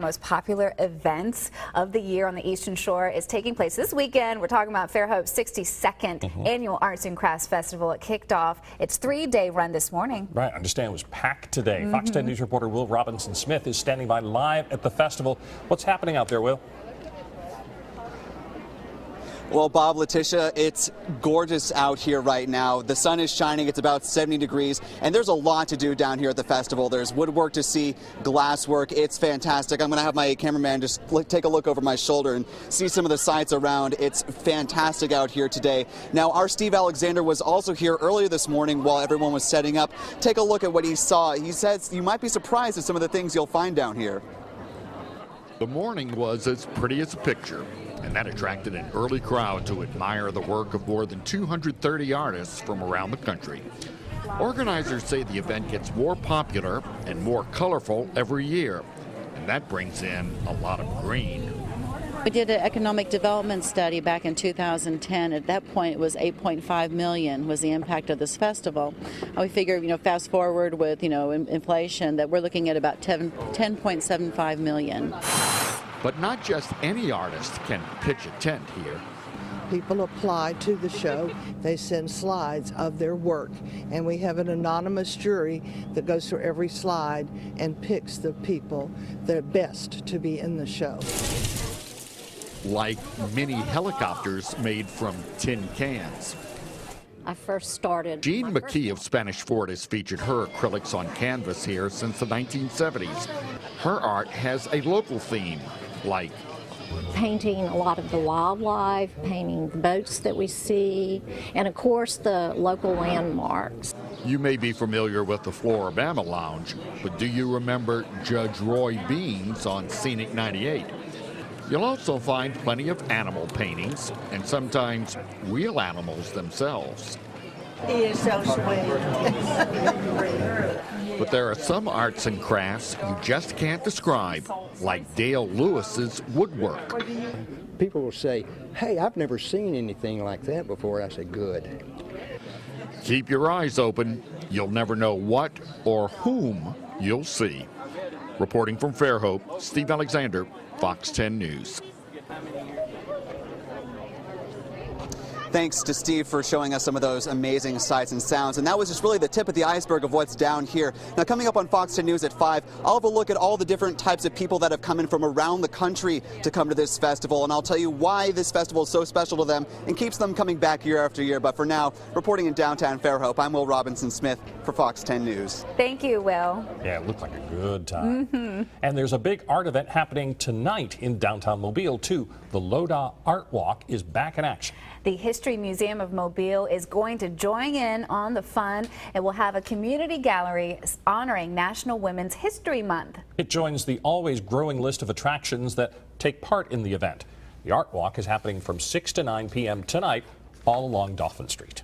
Most popular events of the year on the Eastern Shore is taking place this weekend. We're talking about Fairhope's 62nd Annual Arts and Crafts Festival. It kicked off its 3-day run this morning. Right, I understand it was packed today. Fox 10 News reporter Will Robinson Smith is standing by live at the festival. What's happening out there, Will? Well, Bob, Letitia, it's gorgeous out here right now. The sun is shining. It's about 70 degrees, and there's a lot to do down here at the festival. There's woodwork to see, glasswork. It's fantastic. I'm going to have my cameraman just take a look over my shoulder and see some of the sights around. It's fantastic out here today. Now, our Steve Alexander was also here earlier this morning while everyone was setting up. Take a look at what he saw. He says you might be surprised at some of the things you'll find down here. The morning was as pretty as a picture, and that attracted an early crowd to admire the work of more than 230 artists from around the country. Organizers say the event gets more popular and more colorful every year, and that brings in a lot of green. We did an economic development study back in 2010. At that point, it was 8.5 million was the impact of this festival. We figure, fast forward with, inflation, that we're looking at about 10.75 million. But not just any artist can pitch a tent here. People apply to the show, they send slides of their work, and we have an anonymous jury that goes through every slide and picks the people that are best to be in the show. Like mini helicopters made from tin cans. I first started. Jean McKee of Spanish Fort has featured her acrylics on canvas here since the 1970s. Her art has a local theme, like painting a lot of the wildlife, painting the boats that we see, and of course the local landmarks. You may be familiar with the Floribama Lounge, but do you remember Judge Roy Beans on Scenic 98? You'll also find plenty of animal paintings and sometimes real animals themselves. He is so sweet. But there are some arts and crafts you just can't describe, like Dale Lewis's woodwork. People will say, hey, I've never seen anything like that before. I say, good. Keep your eyes open. You'll never know what or whom you'll see. Reporting from Fairhope, Steve Alexander, Fox 10 News. Thanks to Steve for showing us some of those amazing sights and sounds. And that was just really the tip of the iceberg of what's down here. Now, coming up on Fox 10 News at 5, I'll have a look at all the different types of people that have come in from around the country to come to this festival. And I'll tell you why this festival is so special to them and keeps them coming back year after year. But for now, reporting in downtown Fairhope, I'm Will Robinson Smith for Fox 10 News. Thank you, Will. Yeah, it looked like a good time. And there's a big art event happening tonight in downtown Mobile, too. The Loda Art Walk is back in action. The History Museum of Mobile is going to join in on the fun. It will have a community gallery honoring National Women's History Month. It joins the always growing list of attractions that take part in the event. The Art Walk is happening from 6 to 9 p.m. tonight all along Dolphin Street.